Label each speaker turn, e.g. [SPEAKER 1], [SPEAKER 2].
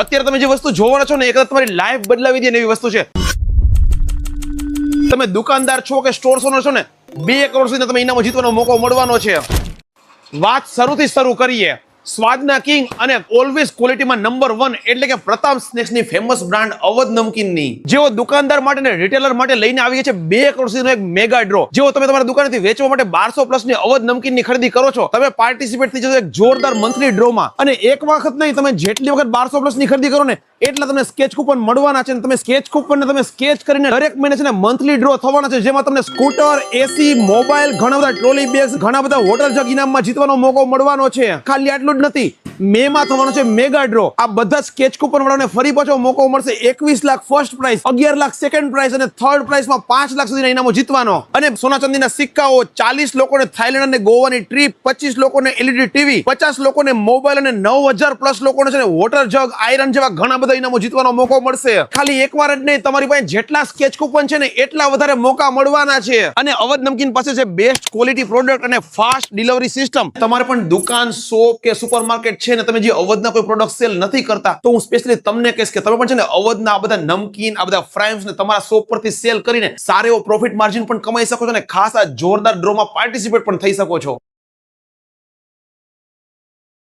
[SPEAKER 1] અત્યારે તમે જે વસ્તુ જોવાના છો ને એક તમારી લાઈફ બદલાવી દે એવી વસ્તુ છે. તમે દુકાનદાર છો કે સ્ટોર ઓનર છો ને 2 કરોડ સુધી તમે ઇનામો જીતવાનો મોકો મળવાનો છે. વાત શરૂથી શરૂ કરીએ. સ્વાદના કિંગ અને ઓલવેઝ ક્વોલિટીમાં નંબર 1 એટલે કે પ્રતાપ સ્નેક્સની ફેમસ બ્રાન્ડ અવધ નમકીનની જેઓ દુકાનદાર માટે અને રિટેલર માટે લઈને આવી છે 2 કરોડ સુધીનો એક મેગા ડ્રો. જેઓ તમે તમારા દુકાનેથી વેચવા માટે 1200 પ્લસ ની અવધ નમકીનની ખરીદી કરો છો, તમે પાર્ટિસિપેટ થઈ જશો એક જોરદાર મંથલી ડ્રોમાં. અને એક વખત નહીં, તમે જેટલી વખત 1200 પ્લસ ની ખરીદી કરો ને એટલા તમને સ્કેચ કૂપન મળવાના છે. તમે સ્કેચ કૂપન ને તમે સ્કેચ કરીને દરેક મહિને છે ને મંથલી ડ્રો થવાના છે, જેમાં તમને સ્કૂટર, એસી, મોબાઈલ, ઘણા બધા ટ્રોલી બેગ્સ, ઘણા બધા વોટર જગ ઇનામમાં જીતવાનો મોકો મળવાનો છે. ખાલી આટલું જ નથી, મે માં થવાનો છે મેગા ડ્રો. આ બધા સ્કેચ કૂપન વાળાને ફરી પાછો મોકો મળશે 21 lakh first prize, 11 lakh second prize અને થર્ડ પ્રાઇઝમાં 5 લાખ સુધીના ઇનામો જીતવાનો. અને સોના ચાંદીના સિક્કાઓ, 40 લોકોને થાઈલેન્ડ અને ગોવાની ટ્રીપ, 25 લોકોને એલઈડી ટીવી, 50 લોકોને મોબાઈલ અને 9000 પ્લસ લોકોને છે ને વોટર જગ, આયરન જેવા ઘણા બધા ઇનામો જીતવાનો મોકો મળશે. ખાલી એકવાર જ નહીં, તમારી પાસે જેટલા સ્કેચ કૂપન છે ને એટલા વધારે મોકા મળવાના છે. અને અવધ નમકીન પાસે છે બેસ્ટ ક્વોલિટી પ્રોડક્ટ અને ફાસ્ટ ડિલિવરી સિસ્ટમ. તમારે પણ દુકાન, શોપ કે સુપરમાર્કેટ છે ને તમે જે અવધના કોઈ પ્રોડક્ટ સેલ નથી કરતા, તો હું સ્પેશિયલી તમને કહીશ કે તમે પણ છે ને અવધના આ બધા નમકીન, આ બધા ફ્રાઈમ્સ ને તમારા શોપ પરથી સેલ કરીને સારો એવો પ્રોફિટ માર્જિન પણ કમાઈ શકો છો અને ખાસ આ જોરદાર ડ્રોમાં પાર્ટિસિપેટ પણ થઈ શકો છો.